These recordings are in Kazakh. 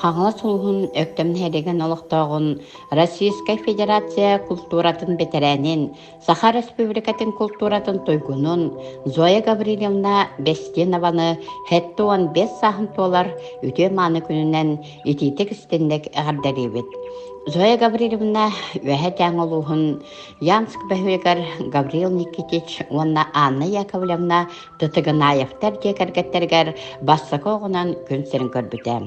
Қаңла сұлғын өктім хереген олықтағын Российская Федерация культуратын бетерәнин, Саха Республикатын культуратын тойгунун, Зоя Гаврилевна Бестенованы хәттуан 5 сахын толар үте маны күнінен ититік істендек әғардаребет. Зоя Гаврилевна өһә тәңолуһун Ямск бәһүгәр Гаврил Никитич уонна Анна Яковлевна Тытыгынаевтар декәргәттәргәр бассакогынан күн серин көрбүтә.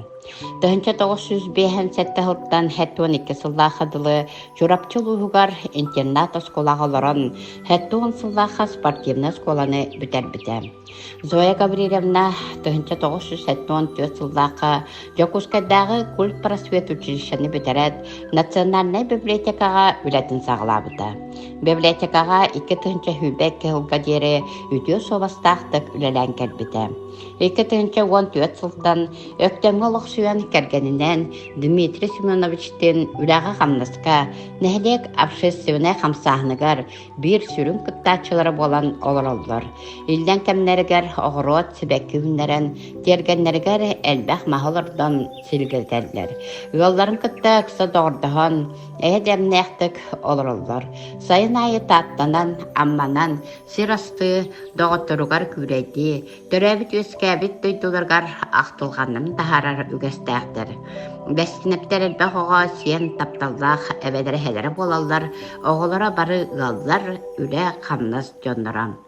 1905 сәттәһылтан хәттуан 2 сылла хадылы журапчылуһугар интернат осколагаларын хәттуан сыллаха спортивный сколаны бүтәр. Зоя Гаврилевна 1974 сыллаха Жокускайдағы культ просвет училищені бүтәрәт Национальная библиотекаға үләтін сағылабыда. Библиотекаға 2000 жылға дері үтіо совастақтық үләлән кәлбіді. 2014 сылдан өктемгі олық сүйен кәргенінен Дмитрий Семеновичтен үләға қамнасқа нәхлек общественный қамсағынығар бір сүрін күттачылары болан олар олар. Илден кәмнәрігер оғырот сібәккі хүнлерін тергенлерігер әлбәқ мағылырдан сілгелдерлер. Уолларын күтті қыса доғырдығын әйдемнәқтік олар олар. Сайын айы таттанан, амманан, сирасты доғыттыруғар күрейді, төрәбіт өскәбіт дөйділерғар ақтылғанын дағарар үгестәқтір. Бәстінептер әлбәқ оға сиен тапталлақ әбәдері хәдері болалар, оғылара бары ғаллар үлі қамнас жонларам.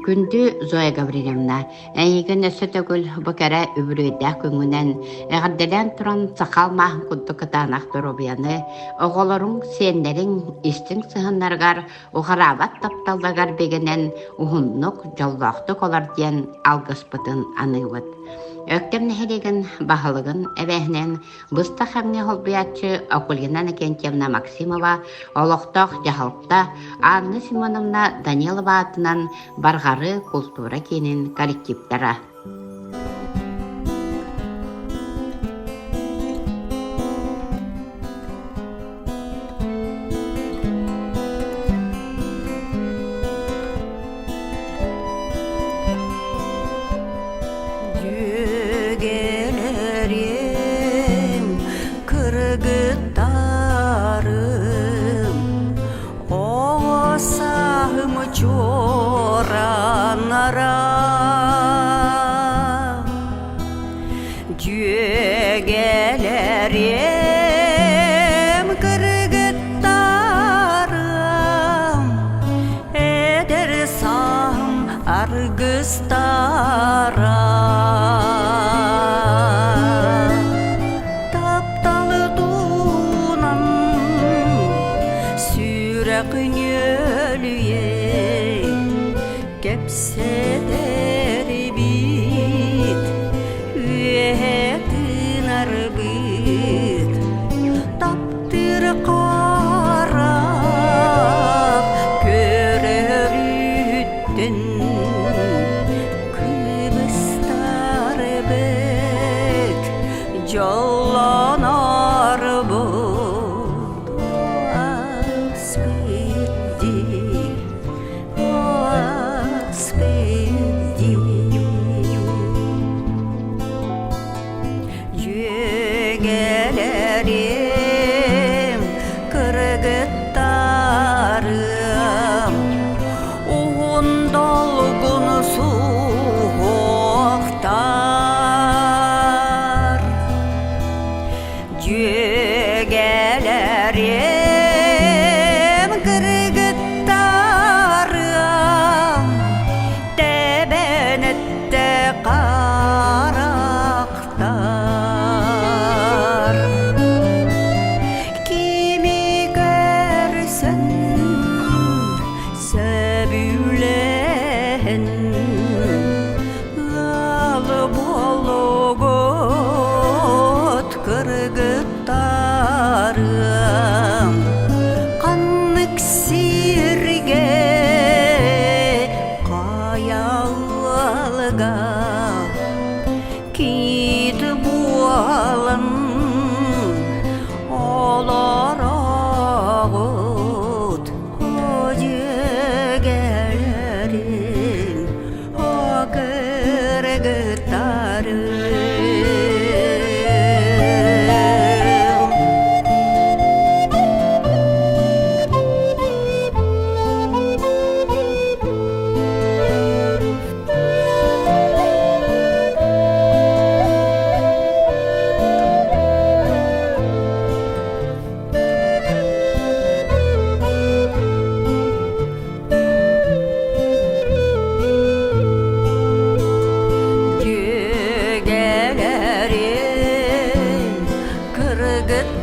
Күнді Зоя Гаврилевна әйеген өсі төгіл бұкәрі үбірейдәк көңінен әғірделен тұран сақал мағын күдді кытанақ дұрубияны оғыларың сенлерің істің сығынларғар ұғарабат тапталдағар бегенен ұғыннық жоллақты олар ден алғыспытын анығыд. Өктем нәхелеген бағылығын әбәхінен бұста қаңне холбиятчы Окульгина Накентьевна Максимова олықтақ жағылықта Анна Симоновна Данилова атынан барғары культура кенін коллективтара. gelerim kırgıttarım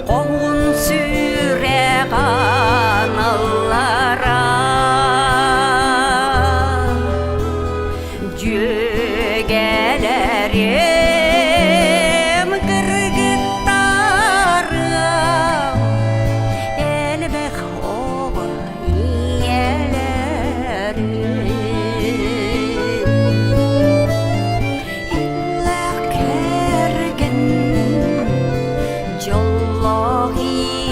Kolun süre kanallara Cügelerim kırgıttarım Elbek oğul iyelerim İlla kergen Jollahiye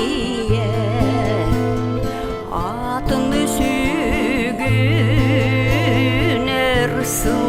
Atın sügün ersın